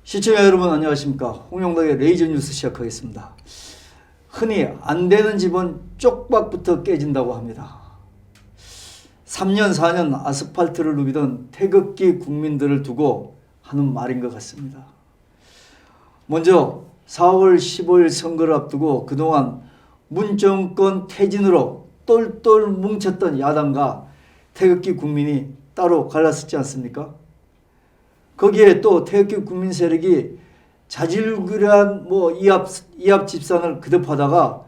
시청자 여러분 안녕하십니까. 홍영덕의 레이저 뉴스 시작하겠습니다. 흔히 안 되는 집은 쪽박부터 깨진다고 합니다. 3년 4년 아스팔트를 누비던 태극기 국민들을 두고 하는 말인 것 같습니다. 먼저 4월 15일 선거를 앞두고 그동안 문정권 퇴진으로 똘똘 뭉쳤던 야당과 태극기 국민이 따로 갈랐었지 않습니까? 거기에 또 태극기 국민 세력이 자질구레한 이합 집산을 거듭하다가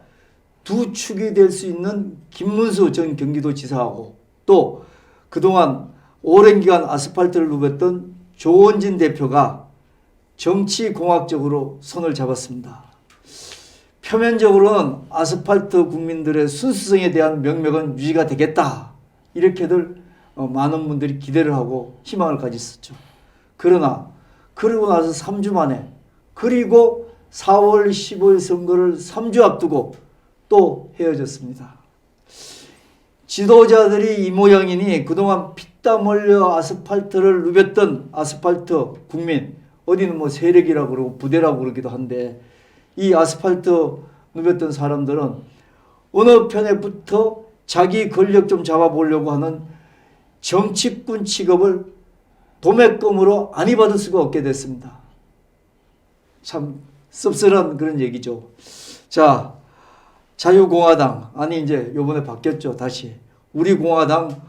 두 축이 될 수 있는 김문수 전 경기도지사하고 또 그동안 오랜 기간 아스팔트를 누볐던 조원진 대표가 정치공학적으로 손을 잡았습니다. 표면적으로는 아스팔트 국민들의 순수성에 대한 명맥은 유지가 되겠다. 이렇게들 많은 분들이 기대를 하고 희망을 가졌었죠. 그러나 그러고 나서 3주 만에 그리고 4월 15일 선거를 3주 앞두고 또 헤어졌습니다. 지도자들이 이 모양이니 그동안 피땀 흘려 아스팔트를 누볐던 아스팔트 국민, 어디는 세력이라고 그러고 부대라고 그러기도 한데 이 아스팔트 누볐던 사람들은 어느 편에 붙어 자기 권력 좀 잡아보려고 하는 정치꾼 취급을 도매금으로 안이 받을 수가 없게 됐습니다. 참 씁쓸한 그런 얘기죠. 자, 자유공화당 이제 요번에 바뀌었죠. 다시 우리 공화당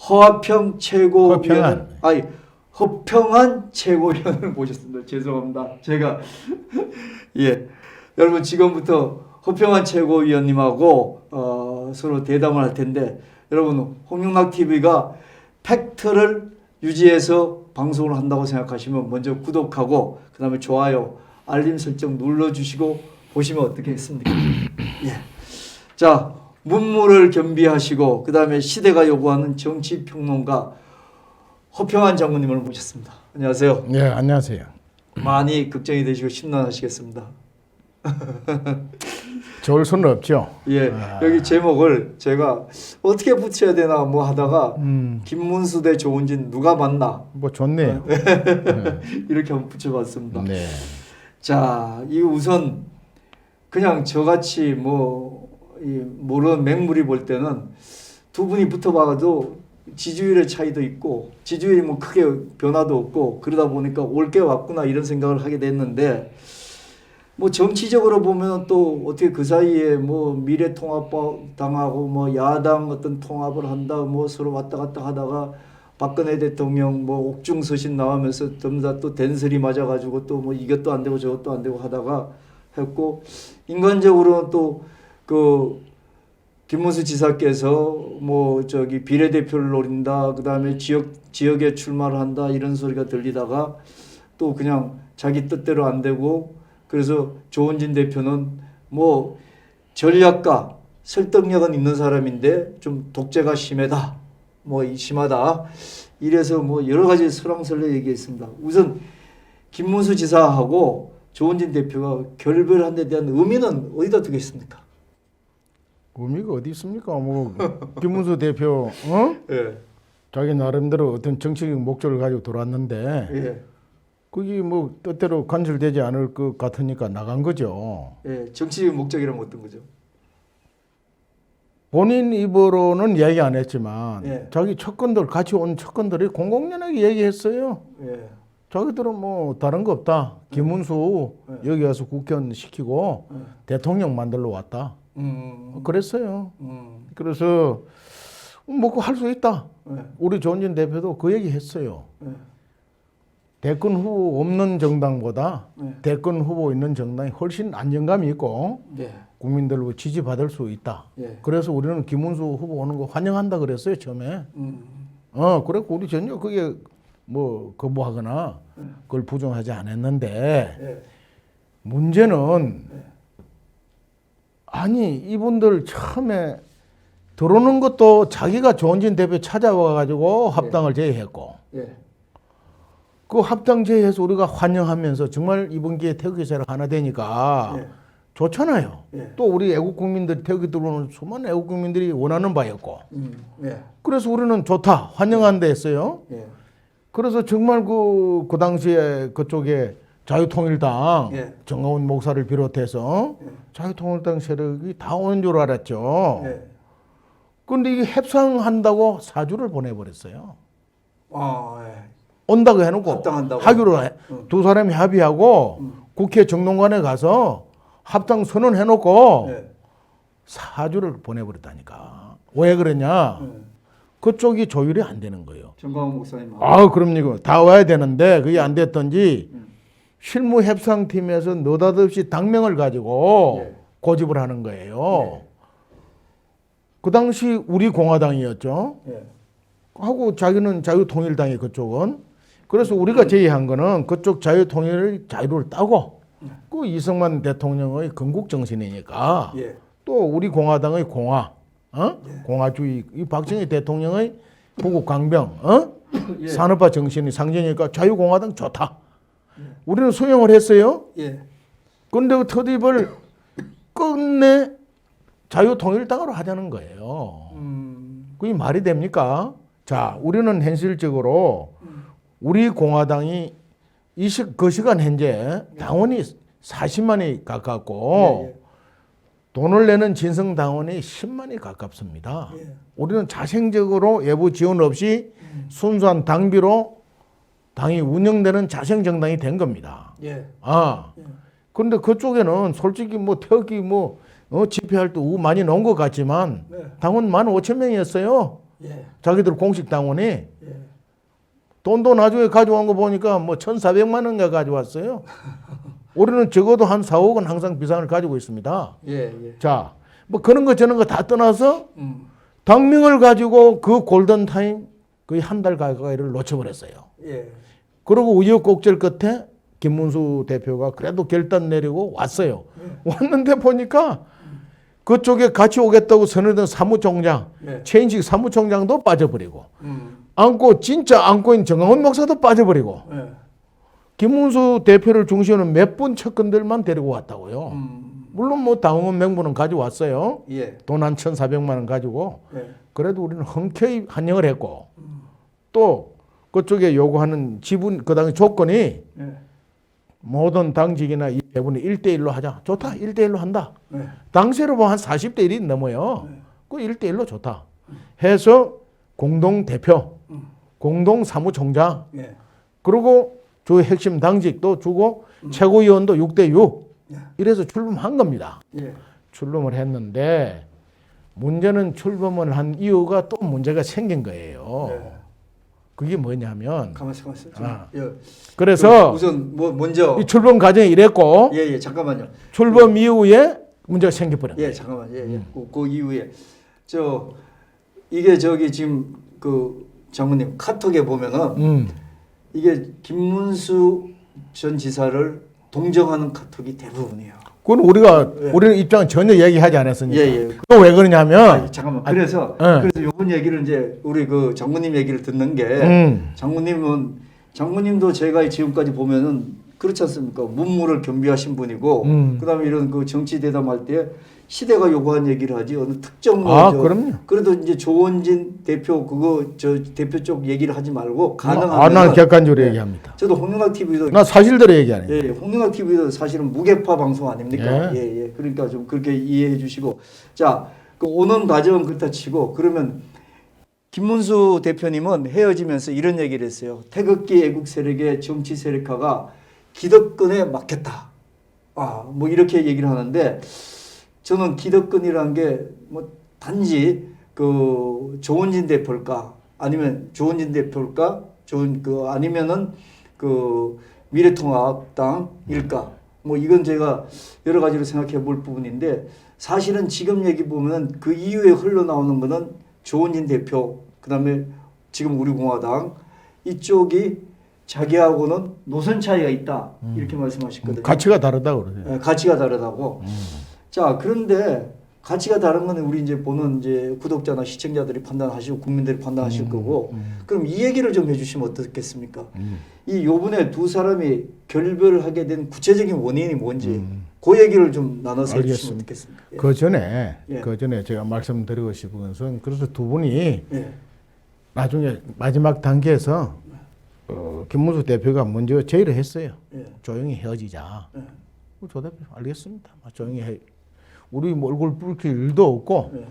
허평 최고위원 허평한 최고위원을 모셨습니다. 죄송합니다. 제가 여러분 지금부터 허평한 최고위원님하고 서로 대담을 할 텐데 여러분 홍영락 TV가 팩트를 유지해서 방송을 한다고 생각하시면 먼저 구독하고 그 다음에 좋아요, 알림 설정 눌러주시고 보시면 어떻겠습니까? 자, 문무를 겸비하시고 그 다음에 시대가 요구하는 정치평론가 허평한 장군님을 모셨습니다. 안녕하세요. 네, 안녕하세요. 많이 걱정이 되시고 심란하시겠습니다. 좋을 수는 없죠. 여기 제목을 제가 어떻게 붙여야 되나 하다가 김문수 대 조원진 누가 맞나? 좋네요. 이렇게 한번 붙여봤습니다. 네. 자, 이 우선 그냥 저같이 모르는 맹물이 볼 때는 두 분이 붙어봐도 지지율의 차이도 있고 지지율이 크게 변화도 없고 그러다 보니까 올 게 왔구나 이런 생각을 하게 됐는데 정치적으로 보면 또 어떻게 그 사이에 미래통합 당하고 야당 어떤 통합을 한다 서로 왔다 갔다 하다가 박근혜 대통령 옥중서신 나오면서 전부 다 또 된설이 맞아가지고 또 이것도 안 되고 저것도 안 되고 하다가 했고 인간적으로는 또 그 김문수 지사께서 비례대표를 노린다 그 다음에 지역에 출마를 한다 이런 소리가 들리다가 또 그냥 자기 뜻대로 안 되고 그래서 조원진 대표는 전략가 설득력은 있는 사람인데 좀 독재가 심하다 이래서 여러 가지 설왕설래 얘기했습니다. 우선 김문수 지사하고 조원진 대표가 결별한 데 대한 의미는 어디다 두겠습니까? 의미가 어디 있습니까? 김문수 대표 자기 나름대로 어떤 정치적 목적을 가지고 돌아왔는데 그게 뜻대로 간절되지 않을 것 같으니까 나간 거죠. 정치적 목적이라면 어떤 거죠? 본인 입으로는 얘기 안 했지만 자기 척건들 같이 온 척건들이 공공연하게 얘기했어요. 자기들은 다른 거 없다. 김문수 여기 와서 국회의원 시키고 대통령 만들러 왔다. 그랬어요. 그래서 할 수 있다. 우리 조원진 대표도 그 얘기 했어요. 대권 후보 없는 정당보다 대권 후보 있는 정당이 훨씬 안정감이 있고 국민들로 지지받을 수 있다. 그래서 우리는 김문수 후보 오는 거 환영한다 그랬어요 처음에. 그래서 우리 전혀 그게 거부하거나 그걸 부정하지 않았는데 문제는 이분들 처음에 들어오는 것도 자기가 조원진 대표 찾아와가지고 합당을 제의했고 그 합당 제의해서 우리가 환영하면서 정말 이번 기회에 태극기 세력 하나 되니까 좋잖아요. 또 우리 애국 국민들 태극기 들어오는 수많은 애국 국민들이 원하는 바였고 그래서 우리는 좋다 환영한다 했어요. 그래서 정말 그 당시에 그쪽에 자유통일당 예. 정가훈 목사를 비롯해서 예. 자유통일당 세력이 다 오는 줄 알았죠. 예. 그런데 이게 협상한다고 사주를 보내버렸어요. 예. 온다고 해놓고 합당한다고. 하기로 두 사람이 합의하고 국회 정론관에 가서 합당 선언해놓고 예. 사주를 보내버렸다니까. 왜 그러냐? 그쪽이 조율이 안 되는 거예요. 정광훈 목사님. 아, 그럼요. 다 와야 되는데 그게 안 됐던지 실무 협상팀에서 느닷없이 당명을 가지고 예. 고집을 하는 거예요. 예. 그 당시 우리 공화당이었죠. 예. 하고 자기는 자유통일당이 그쪽은. 그래서 우리가 제의한 거는 그쪽 자유통일 자유를 따고 그 이승만 대통령의 건국 정신이니까 예. 또 우리 공화당의 공화주의, 이 박정희 대통령의 부국 강병, 예. 산업화 정신이 상징이니까 자유공화당 좋다. 우리는 수용을 했어요. 예. 그런데 그 터집을 끝내 자유통일당으로 하자는 거예요. 그게 말이 됩니까? 자, 우리는 현실적으로 우리 공화당이 그 시간 현재 당원이 40만이 가깝고 예. 예. 돈을 내는 진성 당원이 10만이 가깝습니다. 예. 우리는 자생적으로 외부 지원 없이 순수한 당비로 당이 운영되는 자생 정당이 된 겁니다. 예. 그런데 그쪽에는 솔직히 뭐 태극기 집회할 때 많이 넣은 것 같지만 네. 당원 15,000명이었어요. 예. 자기들 공식 당원이. 예. 돈도 나중에 가져온 거 보니까 1,400만 원가 가져왔어요. 우리는 적어도 한 4, 5억은 항상 비상을 가지고 있습니다. 예. 예. 자, 그런 거 저런 거 다 떠나서 당명을 가지고 그 골든타임 거의 한 달 가까이를 놓쳐버렸어요. 예. 그리고 우여곡절 끝에 김문수 대표가 그래도 결단 내리고 왔어요. 왔는데 보니까 그쪽에 같이 오겠다고 선언된 사무총장, 예. 최인식 사무총장도 빠져버리고 진짜 안고 있는 정강훈 목사도 빠져버리고 예. 김문수 대표를 중심으로 몇 분 측근들만 데리고 왔다고요. 물론 당원 명부는 가져왔어요. 예. 돈 한 1,400만 원 가지고. 예. 그래도 우리는 흔쾌히 환영을 했고 또 그쪽에 요구하는 지분 그 당시 조건이 예. 모든 당직이나 이 배분이 1대1로 하자. 좋다. 1대1로 한다. 네. 당시로 보면 한 40대 1이 넘어요. 그 1대1로 좋다. 해서 공동대표, 공동사무총장, 예. 그리고 주 핵심 당직도 주고 최고위원도 6대6 이래서 출범한 겁니다. 예. 출범을 했는데 문제는 출범을 한 이유가 또 문제가 생긴 거예요. 네. 그게 뭐냐면 가만있어. 예. 그래서 우선 먼저 이 출범 과정이 이랬고 예. 잠깐만요. 출범 이후에 문제가 생겨버렸어요. 예. 잠깐만. 예. 그 이후에 이게 지금 그 장모님 카톡에 보면은 이게 김문수 전 지사를 동정하는 카톡이 대부분이에요. 그건 우리는 입장은 전혀 얘기하지 않았으니까. 예. 그거 왜 그러냐면 잠깐만. 그래서 요번 얘기를 이제 우리 그 장모님 얘기를 듣는 게 장모님도 제가 지금까지 보면은 그렇지 않습니까? 문무를 겸비하신 분이고 그다음에 이런 그 정치 대담할 때 시대가 요구한 얘기를 하지 어느 특정 그럼요. 그래도 이제 조원진 대표 대표 쪽 얘기를 하지 말고 가능하면 난 객관적으로 얘기합니다. 저도 홍영학 TV도 나 사실대로 얘기하네. 예, 홍영학 TV도 사실은 무게파 방송 아닙니까? 예. 그러니까 좀 그렇게 이해해 주시고 자, 그 오는 과정은 그렇다 치고 그러면 김문수 대표님은 헤어지면서 이런 얘기를 했어요. 태극기 애국 세력의 정치 세력화가 기득권에 막혔다. 뭐 이렇게 얘기를 하는데 저는 기득권이라는 게 뭐 단지 그 조원진 대표일까 아니면 조원진 대표일까 아니면은 그 미래통합당일까 뭐 이건 제가 여러 가지로 생각해 볼 부분인데 사실은 지금 얘기 보면 그 이후에 흘러나오는 거는 조원진 대표 그다음에 지금 우리 공화당 이쪽이 자기하고는 노선 차이가 있다 이렇게 말씀하셨거든요. 가치가 다르다고 그러세요. 네, 가치가 다르다고. 자, 그런데 가치가 다른 거는 우리 이제 보는 이제 구독자나 시청자들이 판단하시고 국민들이 판단하실 거고. 그럼 이 얘기를 좀 해주시면 어떻겠습니까? 이 요번에 두 사람이 결별을 하게 된 구체적인 원인이 뭔지 그 얘기를 좀 나눠서 해주시면 어떻겠습니까? 예. 그 전에 제가 말씀드리고 싶은 것은 그래서 두 분이 예. 나중에 마지막 단계에서 김문수 대표가 먼저 제의를 했어요. 예. 조용히 헤어지자. 예. 조 대표 알겠습니다. 조용히 해. 우리 뭐 얼굴 붉힐 일도 없고 예.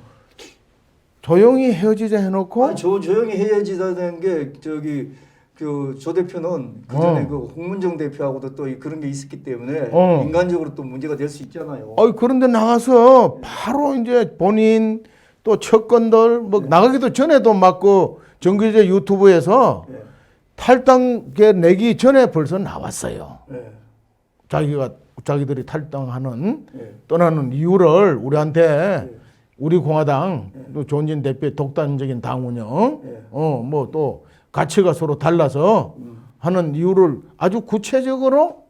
조용히 헤어지자 해놓고 아니, 조용히 헤어지자는 게 저기 그 조 대표는 그 전에 그 홍문정 대표하고도 또 그런 게 있었기 때문에 인간적으로 또 문제가 될 수 있잖아요. 그런데 나가서 바로 이제 본인 또 척건들 뭐 나가기도 전에도 막 그 정규제 유튜브에서 예. 탈당계 내기 전에 벌써 나왔어요. 예. 자기들이 탈당하는 예. 떠나는 이유를 우리한테 예. 우리 공화당 또 조원진 대표의 독단적인 당 운영 예. 뭐 또 가치가 서로 달라서 하는 이유를 아주 구체적으로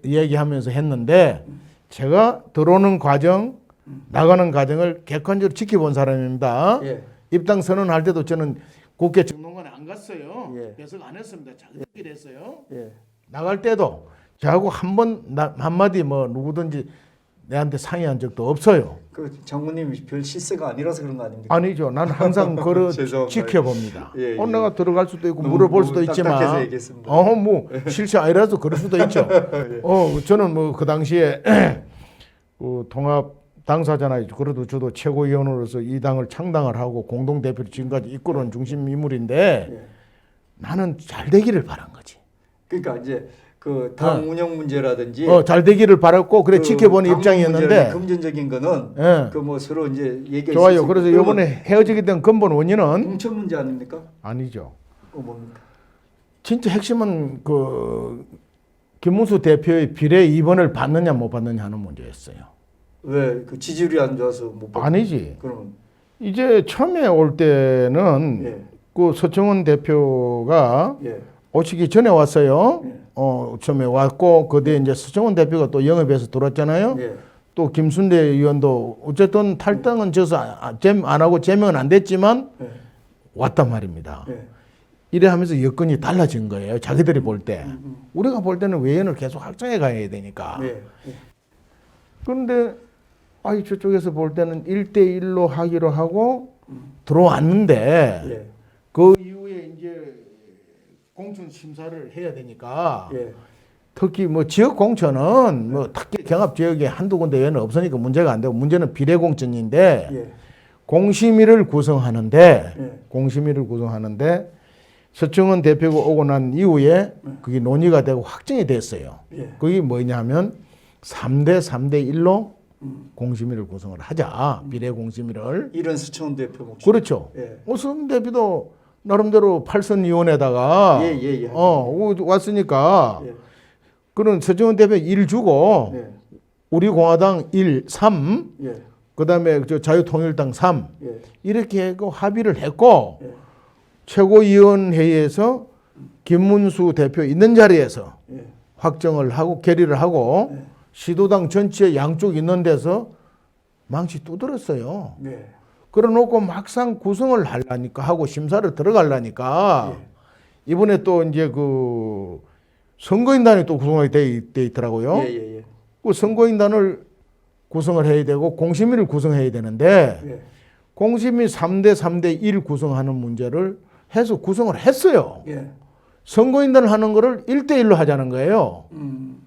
얘기하면서 했는데 제가 들어오는 과정 나가는 과정을 객관적으로 지켜본 사람입니다. 예. 입당 선언할 때도 저는 국회 정론관에 안 갔어요. 예. 배석 안 했습니다. 자기들끼리 했어요. 예. 나갈 때도 저하고 한마디 뭐 누구든지 내한테 상의한 적도 없어요. 그 장모님이 별 실세가 아니라서 그런 거 아닙니까? 아니죠. 난 항상 그걸 죄송합니다. 지켜봅니다. 예, 예. 내가 들어갈 수도 있고 너무, 물어볼 너무 수도 있지만 딱딱해서 얘기했습니다. 뭐 실체 아니라서 그럴 수도 있죠. 저는 뭐 그 당시에 그 통합 당사잖아요. 그래도 저도 최고위원으로서 이 당을 창당을 하고 공동 대표를 지금까지 이끌어온 중심 인물인데 예. 나는 잘 되기를 바란 거지. 그러니까 이제 그 당 운영 문제라든지 잘 되기를 바랐고 그래 그 지켜보는 당 입장이었는데 문제라든지 금전적인 거는 예. 그 뭐 서로 이제 얘기할 좋아요. 수 있고 그래서 그러면 이번에 헤어지게 된 근본 원인은 공천 문제 아닙니까? 아니죠. 뭡니까? 진짜 핵심은 그 김문수 대표의 비례 2번을 받느냐 못 받느냐 하는 문제였어요. 왜 그 지지율이 안 좋아서 못 받? 아니지. 그러면 이제 처음에 올 때는 예. 그 서청원 대표가 예. 오시기 전에 왔어요. 예. 처음에 왔고 그때 이제 서청원 대표가 또 영업해서 들어왔잖아요. 예. 또 김순대 의원도 어쨌든 탈당은 져서 안 하고 제명은 안 됐지만 예. 왔단 말입니다. 예. 이래 하면서 여건이 달라진 거예요. 자기들이 볼 때. 우리가 볼 때는 외연을 계속 확장해 가야 되니까. 예. 예. 그런데 저쪽에서 볼 때는 1대1로 하기로 하고 들어왔는데 예. 그 이후에 이제 공천 심사를 해야 되니까 예. 특히 뭐 지역 공천은 뭐 특히 경합 지역에 한두 군데 외에는 없으니까 문제가 안 되고 문제는 비례 공천인데 예. 공심위를 구성하는데 예. 공심위를 구성하는데 서청원 대표가 오고 난 이후에 그게 논의가 되고 확정이 됐어요. 예. 그게 뭐냐면 3대 1로 공심위를 구성을 하자. 비례 공심위를. 이런 수천 대표 목소리. 그렇죠. 예. 오승 대표도 나름대로 8선 위원회다가 예. 왔으니까 예. 그런 서청원 대표 1 주고 예. 우리 공화당 1, 3 예. 그다음에 저 자유통일당 3 예. 이렇게 하고 합의를 했고 예. 최고위원회에서 김문수 대표 있는 자리에서 예. 확정을 하고 결의를 하고 네. 시도당 전체 양쪽 있는 데서 망치 두드렸어요. 네. 그래놓고 막상 구성을 하려니까 하고 심사를 들어가려니까 예. 이번에 또 이제 그 선거인단이 또 구성이 돼 있더라고요. 예. 그 선거인단을 구성을 해야 되고 공심위를 구성해야 되는데 예. 공심위 3대 1 구성하는 문제를 해서 구성을 했어요. 예. 선거인단을 하는 거를 1대1로 하자는 거예요.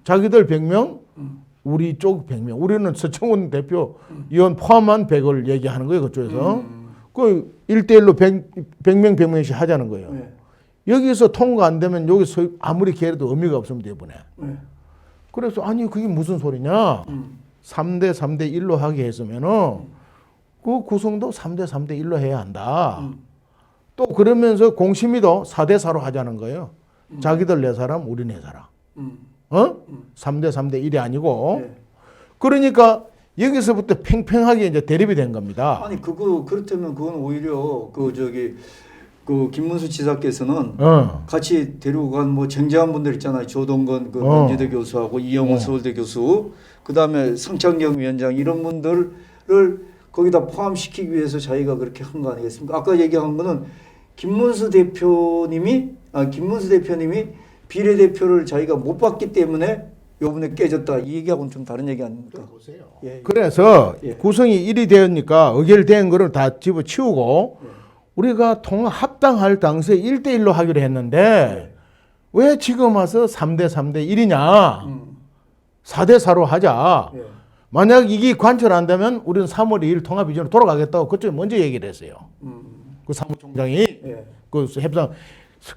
자기들 100명, 우리 쪽 100명. 우리는 서청원 대표 의원 포함한 100을 얘기하는 거예요. 그쪽에서. 그 1대1로 100명씩 하자는 거예요. 예. 여기서 통과 안 되면 여기서 아무리 개래도 의미가 없습니다. 이번에. 예. 그래서 아니 그게 무슨 소리냐. 3대 1로 하게 했으면은 그 구성도 3대 1로 해야 한다. 또 그러면서 공심위도 4대 4로 하자는 거예요. 자기들 4사람, 우리 4사람. 3대 3대 1이 아니고. 예. 그러니까 여기서부터 팽팽하게 이제 대립이 된 겁니다. 아니 그렇다면 그건 오히려 그 김문수 지사께서는 같이 데리고 간 뭐 쟁쟁한 분들 있잖아요. 조동건 그 명지대 교수하고 이영훈 서울대 교수, 그다음에 성창경 위원장 이런 분들을 거기다 포함시키기 위해서 자기가 그렇게 한 거 아니겠습니까? 아까 얘기한 거는 김문수 대표님이 비례대표를 자기가 못 받기 때문에 요번에 깨졌다. 이 얘기하고는 좀 다른 얘기 아닙니까? 그래서 예. 구성이 1이 되었니까 의결된 거를 다 집어치우고 우리가 합당할 당시에 1대1로 하기로 했는데 왜 지금 와서 3대 1이냐? 4대 4로 하자. 예. 만약 이게 관철 안 되면 우리는 3월 2일 통합이전으로 돌아가겠다고 그쪽에 먼저 얘기를 했어요. 그 사무총장이 예. 그 협상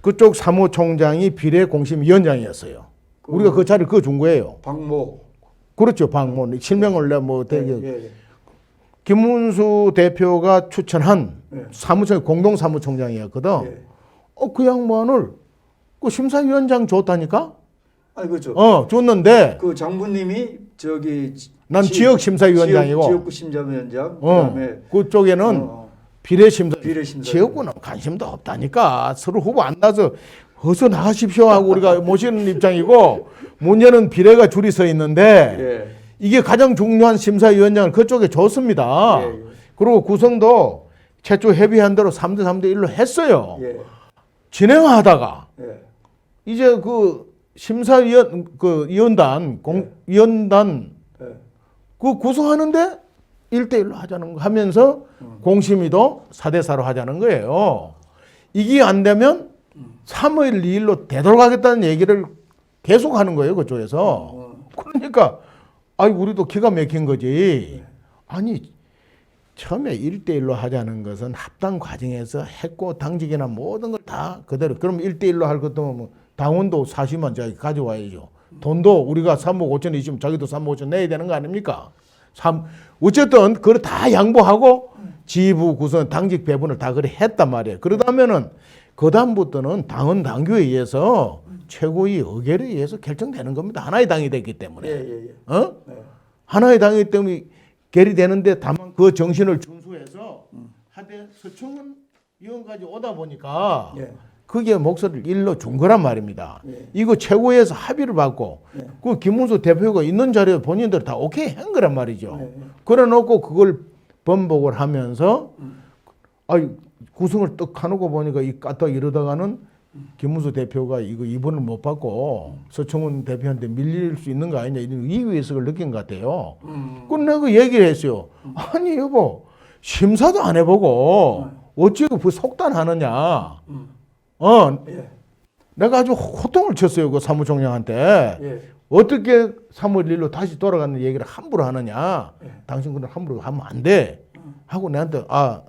그쪽 사무총장이 비례공심위원장이었어요. 우리가 그 자리를 준 거예요. 박모. 그렇죠, 박모. 실명을 내뭐 되게 예. 김문수 대표가 추천한 예. 사무총 공동 사무총장이었거든. 예. 그 양반을 그 심사위원장 줬다니까? 아니 그렇죠. 줬는데 그 장군님이 저기 난 지역 심사위원장이고 지역구 심사위원장 그다음에 그쪽에는 비례심사. 비례심사. 지역구는 관심도 없다니까. 서로 후보 안 나서 어서 나가십시오 하고 우리가 모시는 입장이고 문제는 비례가 줄이 서 있는데 예. 이게 가장 중요한 심사위원장을 그쪽에 줬습니다. 예. 그리고 구성도 최초 협의한 대로 3대 1로 했어요. 예. 진행하다가 예. 이제 그 심사위원 위원단 위원단 예. 그 구성하는데 1대1로 하자는 거 하면서 공심위도 4대 4로 하자는 거예요. 이게 안 되면 3월 2일로 되돌아가겠다는 얘기를 계속 하는 거예요, 그쪽에서. 그러니까 아이 우리도 기가 막힌 거지. 아니 처음에 1대1로 하자는 것은 합당 과정에서 했고 당직이나 모든 걸 다 그대로. 그럼 1대1로 할 것도 뭐 당원도 40만 자기 가져와야죠. 돈도 우리가 3억 5천 있으면 자기도 3억 5천 내야 되는 거 아닙니까? 어쨌든 그걸 다 양보하고 지휘부 구성 당직 배분을 다 그래 했단 말이에요. 그러다면은 그다음부터는 당원 당규에 의해서 최고위 의결에 의해서 결정되는 겁니다. 하나의 당이 됐기 때문에. 예. 하나의 당이기 때문에 결의되는데 다만 그 정신을 준수해서 하되 서청원 의원까지 오다 보니까 예. 그게 목소리를 일러 준 거란 말입니다. 예. 이거 최고위에서 합의를 받고 그 김문수 대표가 있는 자리에 본인들 다 오케이 한 거란 말이죠. 그래 놓고 그걸 번복을 하면서 구성을 떡 하놓고 보니까 이 까딱 이러다가는 김문수 대표가 이거 이번을 못 받고 서청원 대표한테 밀릴 수 있는 거 아니냐 이런 이의식을 느낀 것 같아요. 그럼 내가 얘기를 했어요. 아니 여보 심사도 안 해보고 어찌 그 속단하느냐. 예. 내가 아주 호통을 쳤어요 그 사무총장한테. 예. 어떻게 3월 1일로 다시 돌아가는 얘기를 함부로 하느냐. 당신 그걸 함부로 하면 안 돼. 하고 내한테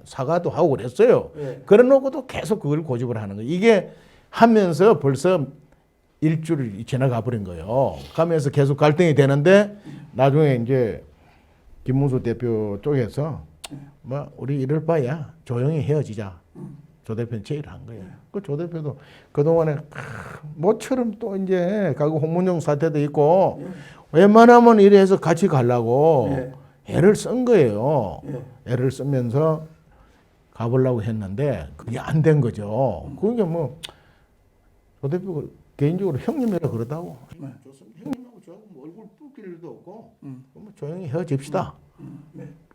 사과도 하고 그랬어요. 그래 놓고도 계속 그걸 고집을 하는 거예요. 이게 하면서 벌써 일주일이 지나가 버린 거예요. 가면서 계속 갈등이 되는데 나중에 이제 김문수 대표 쪽에서 뭐 우리 이럴 바야 조용히 헤어지자. 조 대표는 제일 한 거예요. 그 조 대표도 그동안에 모처럼 또 이제 가고 홍문종 사태도 있고 웬만하면 이래 해서 같이 가려고 애를 쓴 거예요. 애를 쓰면서 가보려고 했는데 그게 안 된 거죠. 그게 뭐 조 대표가 개인적으로 형님이라 그러다고. 좋습니다. 형님하고 저하고 뭐 얼굴 붉힐 일도 없고 뭐 조용히 헤어집시다.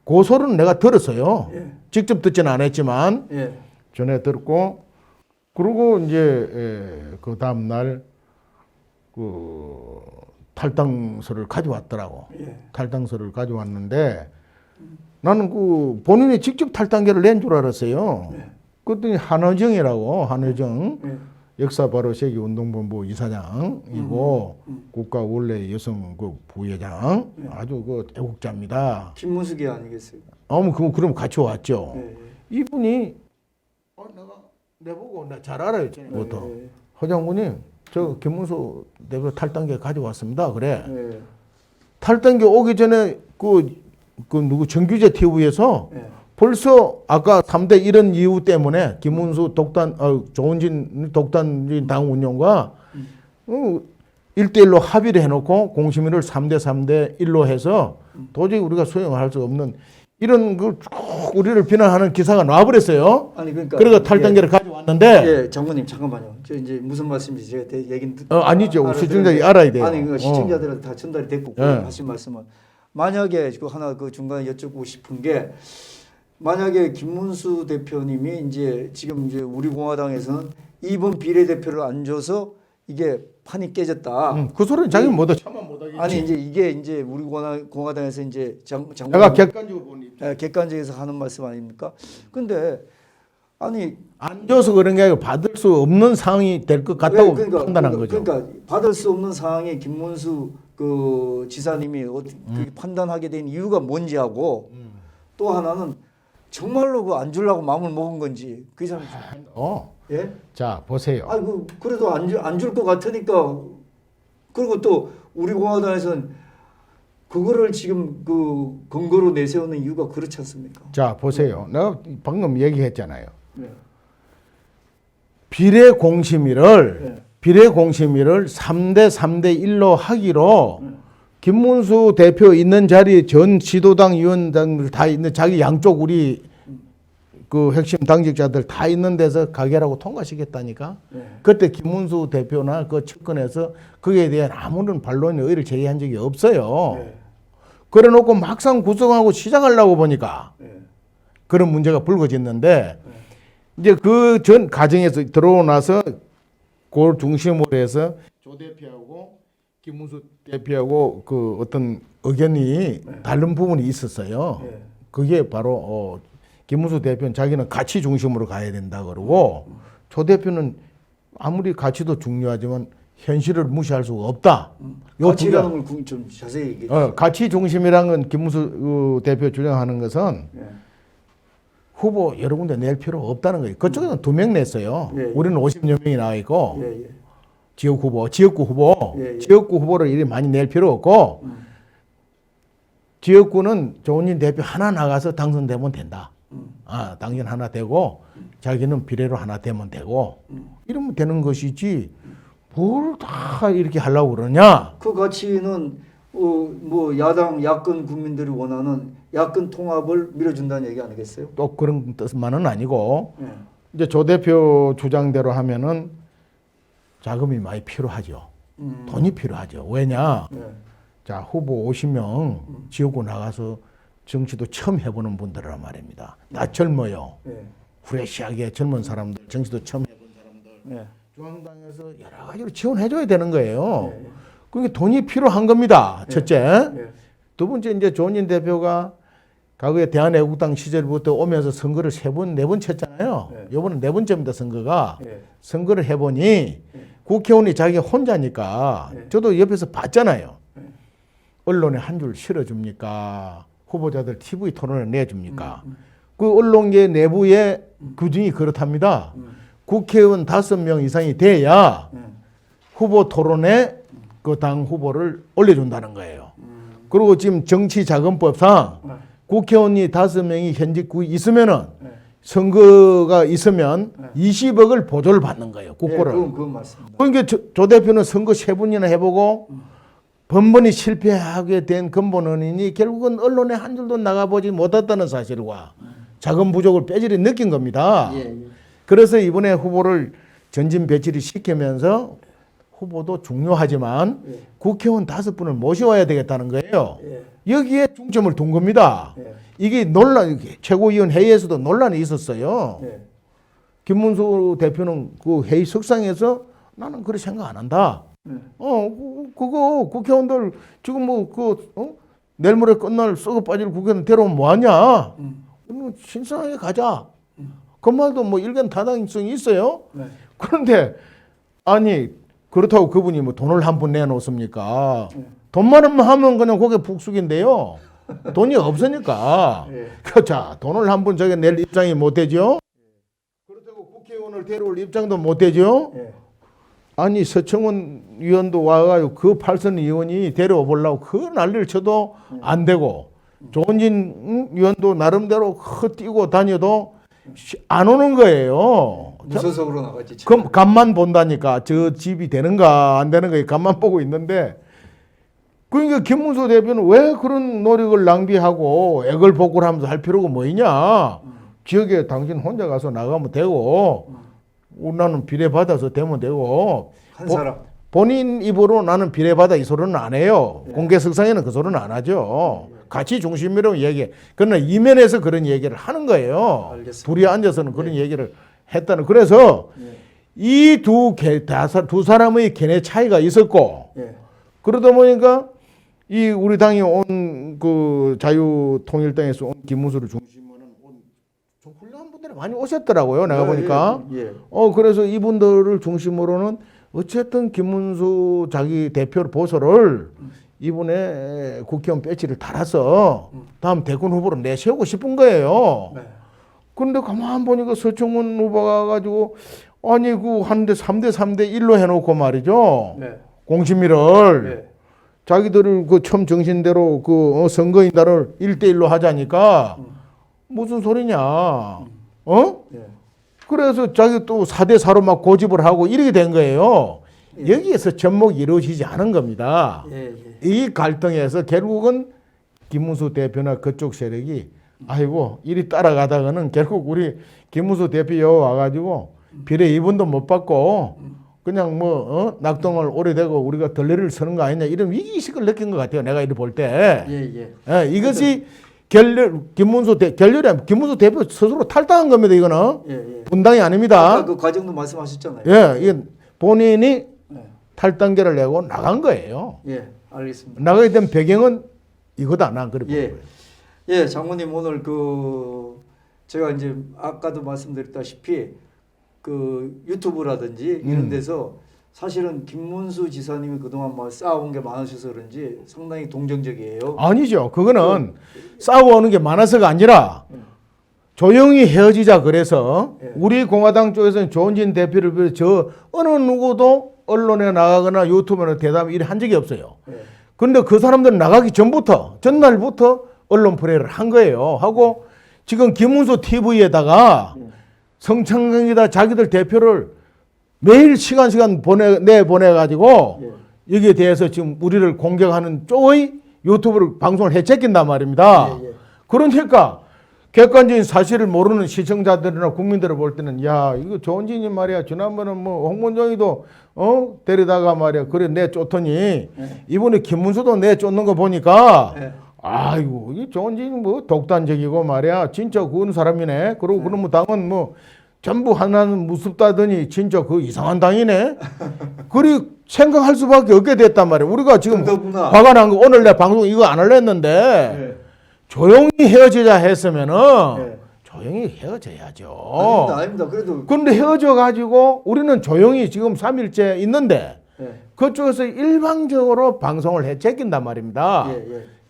고소는 내가 들었어요. 직접 듣지는 않았지만 전에 들었고 그리고 이제 그 다음 날 그 탈당서를 가져왔더라고. 탈당서를 가져왔는데 나는 그 본인이 직접 탈당계를 낸 줄 알았어요. 그랬더니 한의정이라고 한의정 역사 바로 세계 운동본부 이사장이고 국가 원래 여성 그 부회장 아주 그 애국자입니다. 김문숙이 아니겠어요? 그럼 같이 왔죠. 이분이 내가 내보고 나 잘 알아요. 전부터 허 장군님 저 김문수 대표 탈당계 가져왔습니다. 그래. 탈당계 오기 전에 그 누구 정규제 TV에서 벌써 아까 3대 1은 이유 때문에 김문수 조은진 독단적인 당 운영과 1대1로 합의를 해놓고 공심위를 3대 1로 해서 도저히 우리가 수용할 수 없는 이런 그 우리를 비난하는 기사가 나와버렸어요. 아니 그러니까 그래서 탈당계를 가져왔는데. 장관님 잠깐만요. 저 이제 무슨 말씀인지 제가 얘기는 아니죠. 시청자들이 알아야 돼요. 아니 그 시청자들한테 다 전달이 됐고 하신 말씀은 만약에 그 하나 그 중간에 여쭙고 싶은 게 만약에 김문수 대표님이 이제 지금 이제 우리 공화당에서는 2번 비례대표를 안 줘서 이게 판이 깨졌다. 그 소리는 자기 차마 못하겠지. 아니 이제 이게 이제 우리 공화당에서 이제 내가 객관적으로 보니 객관적에서 하는 말씀 아닙니까? 근데 아니 안 줘서 그런 게 아니고 받을 수 없는 상황이 될 것 같다고 판단한 거죠. 그러니까 받을 수 없는 상황에 김문수 그 지사님이 그렇게 판단하게 된 이유가 뭔지 하고 또 하나는 정말로 그 안 주려고 마음을 먹은 건지 그 사람 예? 자 보세요. 아이고 그래도 안 줄 것 같으니까 그리고 또 우리 공화당에서는 그거를 지금 그 근거로 내세우는 이유가 그렇지 않습니까? 자 보세요. 내가 방금 얘기했잖아요. 네. 비례 공심위를 3대 3대 1로 하기로 김문수 대표 있는 자리 전 지도당 위원장들 다 있는 자기 양쪽 우리 그 핵심 당직자들 다 있는 데서 가결하고 통과시켰다니까. 그때 김문수 대표나 그 측근에서 거기에 대한 아무런 반론의 의의를 제기한 적이 없어요. 그래 놓고 막상 구성하고 시작하려고 보니까 그런 문제가 불거졌는데 이제 그 전 과정에서 들어오고 나서 그 중심으로 해서 조 대표하고 김문수 대표하고 그 어떤 의견이 다른 부분이 있었어요. 그게 바로 김문수 대표는 자기는 가치 중심으로 가야 된다 그러고 조 대표는 아무리 가치도 중요하지만 현실을 무시할 수가 없다. 가치라는 걸 좀 자세히 얘기해 주세요. 가치 중심이라는 건 김문수 대표 주장하는 것은 후보 여러 군데 낼 필요 없다는 거예요. 그쪽에는 2명 냈어요. 우리는 50여 명이 나와 있고 지역구 후보, 지역구 후보를 이리 많이 낼 필요 없고 지역구는 조은진 대표 하나 나가서 당선되면 된다. 당선 하나 되고 자기는 비례로 하나 되면 되고 이러면 되는 것이지 뭘 다 이렇게 하려고 그러냐. 그 가치는 뭐 야당 야권 국민들이 원하는 야권 통합을 밀어준다는 얘기 아니겠어요? 또 그런 뜻만은 아니고 이제 조 대표 주장대로 하면은 자금이 많이 필요하죠. 돈이 필요하죠. 왜냐? 자 후보 50명 지역구 나가서 정치도 처음 해보는 분들이란 말입니다. 다 젊어요. 프레시하게 젊은 사람들, 정치도 처음 해본 사람들. 중앙당에서 여러 가지로 지원해줘야 되는 거예요. 그러니까 돈이 필요한 겁니다. 첫째. 두 번째 이제 조은진 대표가 과거에 대한애국당 시절부터 오면서 선거를 3번, 4번 쳤잖아요. 이번은 4번째입니다. 선거가. 선거를 해보니 국회의원이 자기 혼자니까 저도 옆에서 봤잖아요. 언론에 한 줄 실어줍니까? 후보자들 TV 토론을 내줍니까? 그 언론계 내부의 규정이 그렇답니다. 국회의원 5명 이상이 돼야 후보 토론에 그 당 후보를 올려준다는 거예요. 그리고 지금 정치자금법상 국회의원이 5명이 현직 있으면은 선거가 있으면 20억을 보조를 받는 거예요. 국고를. 그건 맞습니다. 그러니까 조 대표는 선거 3번이나 해보고 번번이 실패하게 된 근본 원인이 결국은 언론에 한 줄도 나가보지 못했다는 사실과 자금 부족을 뼈저리 느낀 겁니다. 그래서 이번에 후보를 전진 배치를 시키면서 후보도 중요하지만 국회의원 5분을 모셔와야 되겠다는 거예요. 여기에 중점을 둔 겁니다. 이게 최고위원 회의에서도 논란이 있었어요. 김문수 대표는 그 회의 석상에서 나는 그렇게 생각 안 한다. 그거 국회의원들 지금 내일 모레 끝날 썩어 빠질 국회의원 데려오면 뭐하냐? 신선하게 가자. 그 말도 일견 타당성이 있어요. 그런데 아니 그렇다고 그분이 돈을 한 푼 내놓습니까? 돈만 하면 그냥 그게 북숙인데요. 돈이 없으니까. 자, 돈을 한 푼 저게 낼 입장이 못 되죠? 그렇다고 국회의원을 데려올 입장도 못 되죠? 아니 서청원 의원도 와가지고 그 8선 의원이 데려와 보려고 그 난리를 쳐도 안 되고 조은진 의원도 나름대로 뛰고 다녀도 안 오는 거예요. 무소속으로 나가지. 그럼 간만 본다니까 저 집이 되는가 안 되는가 간만 보고 있는데 그러니까 김문수 대표는 왜 그런 노력을 낭비하고 액을 복구를 하면서 할 필요가 뭐 있냐. 지역에 당신 혼자 가서 나가면 되고 나는 비례받아서 되면 되고 한 사람. 본인 입으로 나는 비례받아 이 소리는 안 해요. 공개석상에는 그 소리는 안 하죠. 가치 중심이라고 얘기해. 그러나 이면에서 그런 얘기를 하는 거예요. 알겠습니다. 둘이 앉아서는 그런 얘기를 했다는. 그래서 이 두 사람의 견해 차이가 있었고 그러다 보니까 이 우리 당이 온 그 자유통일당에서 온 김문수를 중심으로 온 훈련부터 분들이 많이 오셨더라고요. 내가 보니까. 예. 그래서 이분들을 중심으로는 어쨌든 김문수 자기 대표 보소를 이번에 국회의원 배지를 달아서 다음 대권 후보로 내세우고 싶은 거예요. 네. 그런데 가만 보니까 서청원 후보가 가지고 아니 그 하는데 3대 1로 해놓고 말이죠. 네. 공심위를 네. 자기들을 그 처음 정신대로 그 선거인단을 1대1로 하자니까 무슨 소리냐. 네. 그래서 자기 또 4대4로 막 고집을 하고 이렇게 된 거예요. 예. 여기에서 접목이 이루어지지 않은 겁니다. 예. 이 갈등에서 결국은 김문수 대표나 그쪽 세력이 아이고 이리 따라가다가는 결국 우리 김문수 대표 와가지고 비례 2번도 못 받고 그냥 낙동을 오래되고 우리가 덜레를 서는 거 아니냐 이런 위기의식을 느낀 것 같아요. 내가 이리 볼 때. 예. 이것이 김문수 대표 스스로 탈당한 겁니다. 이거는 예. 분당이 아닙니다. 아까 그 과정도 말씀하셨잖아요. 예, 이게 본인이 네. 탈당계를 내고 나간 거예요. 예, 알겠습니다. 나가게 된 배경은 이거다. 난 그래 보는 예. 거예요. 예, 장모님 오늘 제가 이제 아까도 말씀드렸다시피 유튜브라든지 이런 데서 사실은 김문수 지사님이 그동안 쌓아온 게 많으셔서 그런지 상당히 동정적이에요. 아니죠. 그거는 싸워오는 게 많아서가 아니라 조용히 헤어지자 그래서 우리 공화당 쪽에서는 조원진 대표를 비롯해 저 어느 누구도 언론에 나가거나 유튜브에 대담 이래 한 적이 없어요. 그런데 그 사람들은 나가기 전날부터 언론 플레이를 한 거예요. 하고 지금 김문수 TV에다가 성창경이다 자기들 대표를 매일 시간 내보내가지고 여기에 대해서 지금 우리를 공격하는 쪽의 유튜브를 방송을 해체낀단 말입니다. 그러니까 객관적인 사실을 모르는 시청자들이나 국민들을 볼 때는 야 이거 조원진이 말이야 지난번에 홍문정이도 데리다가 말이야 그래 내쫓더니 이번에 김문수도 내쫓는 거 보니까 아이고 이 조원진이 독단적이고 말이야 진짜 그런 사람이네. 그리고 그러면 당은 전부 하나는 무섭다더니 진짜 그 이상한 당이네. 그리 생각할 수밖에 없게 됐단 말이야. 우리가 지금 화가 난 거 오늘 내 방송 이거 안 하려 했는데 조용히 헤어지자 했으면은 조용히 헤어져야죠. 아닙니다. 그래도 그런데 헤어져 가지고 우리는 조용히 지금 3일째 있는데 그쪽에서 일방적으로 방송을 해제낀단 말입니다.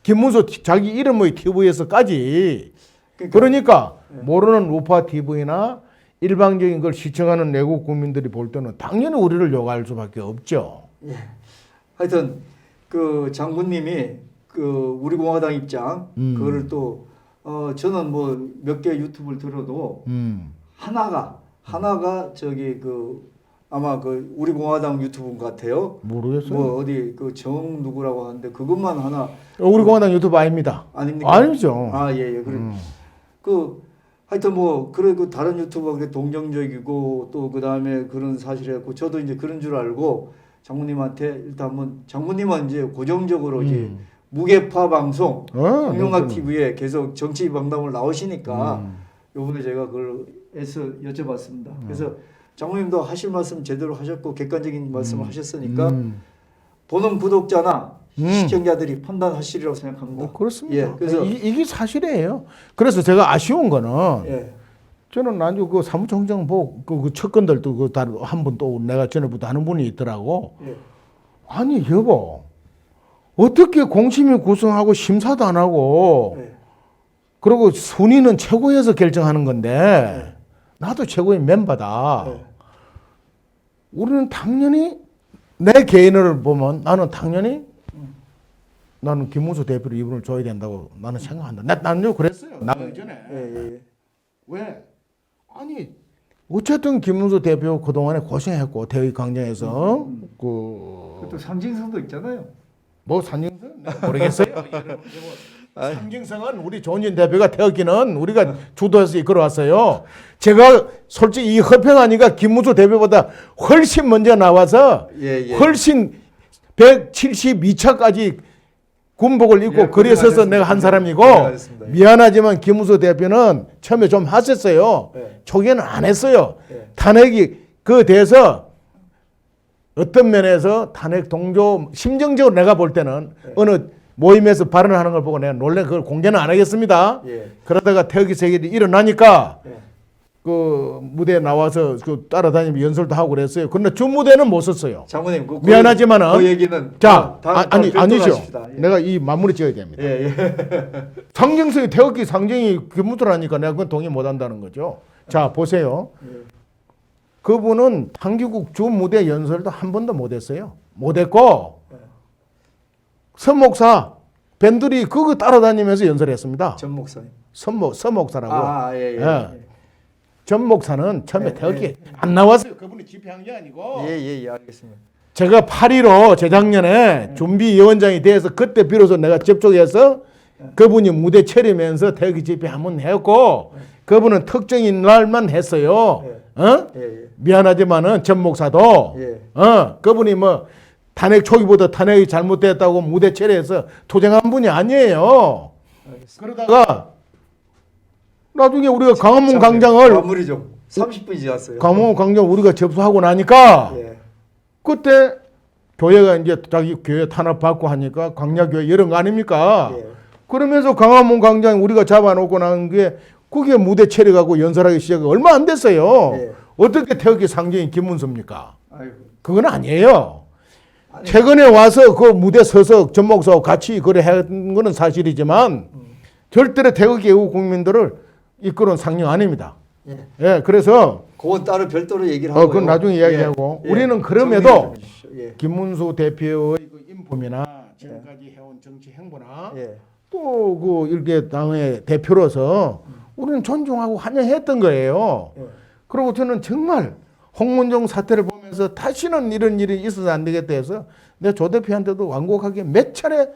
김문수 자기 이름의 TV에서까지. 그러니까 모르는 우파 TV나 일방적인 걸 시청하는 내국 국민들이 볼 때는 당연히 우리를 욕할 수밖에 없죠. 예. 하여튼 장군님이 우리 공화당 입장 그거를 또 저는 몇 개 유튜브를 들어도 하나가 아마 우리 공화당 유튜브인 것 같아요. 모르겠어요. 어디 정 누구라고 하는데 그것만 하나. 우리 공화당 유튜브 아닙니다. 아닙니까? 아니죠. 예. 하여튼 그래 다른 유튜버가 그렇게 동정적이고 또 그다음에 그런 사실이었고 저도 이제 그런 줄 알고 장모님한테 일단 한번 장모님은 이제 고정적으로 이제 무게파 방송 홍명각 TV에 계속 정치 방송을 나오시니까 요번에 제가 그걸 해서 여쭤봤습니다. 그래서 장모님도 하실 말씀 제대로 하셨고 객관적인 말씀을 하셨으니까 보는 구독자나 시청자들이 판단하시리라고 생각합니다. 그렇습니다. 그래서 이게 사실이에요. 그래서 제가 아쉬운 거는 저는 나중에 그 사무총장 그 측근들도 한 분 또 내가 전에부터 아는 분이 있더라고. 아니 여보 어떻게 공심위 구성하고 심사도 안 하고 그리고 순위는 최고위에서 결정하는 건데 나도 최고위 멤버다. 우리는 당연히 내 개인을 보면 나는 당연히 나는 김문수 대표를 이분을 줘야 된다고 나는 생각한다. 나는 그랬어요. 나가기 전에. 왜? 아니 어쨌든 김문수 대표 그동안에 고생했고 대의 강정에서 또 상징성도 있잖아요. 상징성? 모르겠어요. 상징성은 우리 조원진 대표가 태웠기는 우리가 주도해서 이끌어왔어요. 제가 솔직히 이 허평하니까 김문수 대표보다 훨씬 먼저 나와서 훨씬 172차까지 군복을 입고 거리에 서서 내가 한 사람이고 미안하지만 김문수 대표는 처음에 좀 하셨어요. 초기에는 안 했어요. 탄핵이 대해서 어떤 면에서 탄핵 동조 심정적으로 내가 볼 때는 어느 모임에서 발언하는 걸 보고 내가 놀래 그걸 공개는 안 하겠습니다. 그러다가 태극기 세계일이 일어나니까 그 무대에 나와서 그 따라다니며 연설도 하고 그랬어요. 그런데 주 무대는 못 썼어요. 장모님 미안하지만은 그 얘기는 자 다음 아니죠. 하십시다. 예. 내가 이 마무리 지어야 됩니다. 예, 예. 상징성이 태극기 상징이 김문수라니까 내가 그건 동의 못 한다는 거죠. 자 보세요. 예. 그분은 한기국 주 무대 연설도 한 번도 못 했어요. 못 했고 서 목사 밴들이 그거 따라다니면서 연설했습니다. 전 목사님. 서 목사라고. 예, 예. 예. 전 목사는 처음에 예, 태극기 예. 안 나왔어요. 그분이 집회한 게 아니고. 예, 예, 예, 알겠습니다. 제가 8.15 재작년에 준비위원장이 돼서 그때 비로소 내가 접촉해서 그분이 무대 차리면서 태극기 집회 한번 했고 그분은 특정인 날만 했어요. 어? 예, 예. 미안하지만은 전 목사도 예. 그분이 뭐 탄핵 초기보다 탄핵이 잘못됐다고 무대 차례해서 투쟁한 분이 아니에요. 알겠습니다. 그러다가 나중에 우리가 광화문 자, 광장을 마무리 좀 30분이 지났어요. 광화문 광장 우리가 접수하고 나니까 예. 그때 교회가 이제 자기 교회 탄압받고 하니까 광야교회 이런 거 아닙니까? 예. 그러면서 광화문 광장 우리가 잡아놓고 난 게 그게 무대 차려가고 연설하기 시작하고 얼마 안 됐어요. 예. 어떻게 태극기 상징이 김문수입니까? 아이고. 그건 아니에요. 아니, 최근에 와서 그 무대 서서 전 목사하고 같이 그래 한 거는 사실이지만 절대로 태극기 애국 국민들을 이끌어온 상징 아닙니다. 예. 예, 그래서 그건 따로 별도로 얘기를 하고. 그건 나중에 이야기하고 예. 우리는 예. 그럼에도 정리해 주십시오. 예. 김문수 대표의 그 인품이나 지금까지 해온 정치 행보나 예. 또 그 일개 당의 대표로서 우리는 존중하고 환영했던 거예요. 예. 그리고 저는 정말 홍문종 사태를 보면서 다시는 이런 일이 있어서 안 되겠다 해서 내가 조 대표한테도 완곡하게 몇 차례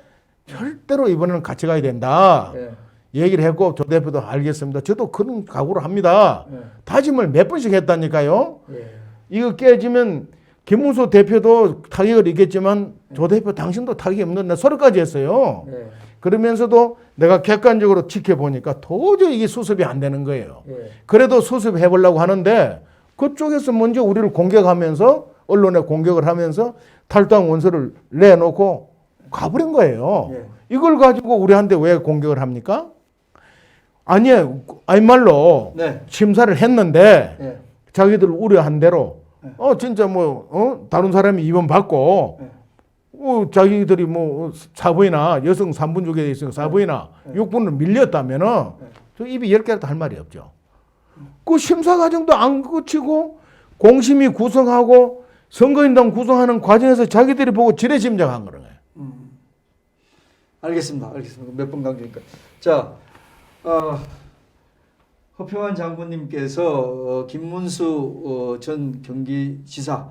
절대로 이번에는 같이 가야 된다. 예. 얘기를 했고 조 대표도 알겠습니다. 저도 그런 각오를 합니다. 예. 다짐을 몇 번씩 했다니까요. 예. 이거 깨지면 김문수 대표도 타격을 입겠지만 조 대표 당신도 타격이 없는 날 소리까지 했어요. 예. 그러면서도 내가 객관적으로 지켜보니까 도저히 이게 수습이 안 되는 거예요. 예. 그래도 수습해 보려고 하는데 그쪽에서 먼저 우리를 공격하면서 언론에 공격을 하면서 탈당 원서를 내놓고 가버린 거예요. 예. 이걸 가지고 우리한테 왜 공격을 합니까? 아니에요. 아니말로 네. 심사를 했는데 예. 자기들 우려한 대로 네. 진짜 다른 사람이 입원 받고 네. 자기들이 뭐 사부이나 여성 3분 쪽에 있으니까 사부이나 네. 6분을 밀렸다면은 네. 저 입이 10개라도 할 말이 없죠. 그 심사 과정도 안 거치고 공심위 구성하고 선거인단 구성하는 과정에서 자기들이 보고 지레짐작한 거예요. 알겠습니다. 알겠습니다. 몇 번 강조니까. 자, 허평환 장군님께서 김문수 전 경기지사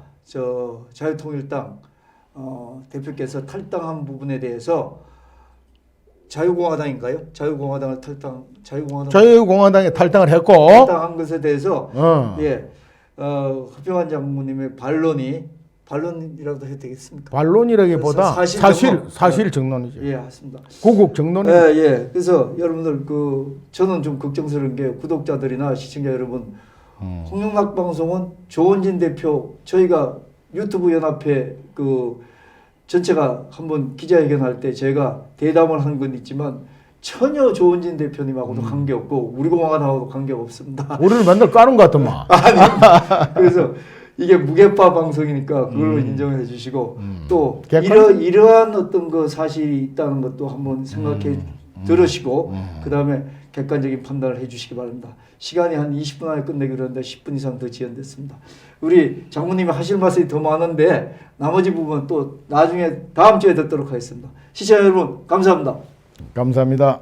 자유통일당 대표께서 탈당한 부분에 대해서 자유공화당인가요? 자유공화당을 자유공화당에 탈당을 했고 탈당한 것에 대해서 예, 허평환 장군님의 반론이라도 해도 되겠습니까? 반론이라기보다 사실 정론이죠. 예, 맞습니다. 고국 정론이죠. 예, 예. 그래서 여러분들 저는 좀 걱정스러운 게 구독자들이나 시청자 여러분, 홍영락 방송은 조원진 대표 저희가 유튜브 연합회 전체가 한번 기자회견할 때 제가 대담을 한 건 있지만 전혀 조원진 대표님하고도 관계없고 우리 공화당하고도 관계없습니다. 우리를 맨날 까는 것 같더만. 아니, 그래서 이게 무게파 방송이니까 그걸로 인정해 주시고 또 이러한 어떤 그 사실이 있다는 것도 한번 생각해 들으시고 그 다음에 객관적인 판단을 해 주시기 바랍니다. 시간이 한 20분 안에 끝내기로 했는데 10분 이상 더 지연됐습니다. 우리 장모님이 하실 말씀이 더 많은데 나머지 부분 또 나중에 다음 주에 듣도록 하겠습니다. 시청자 여러분 감사합니다. 감사합니다.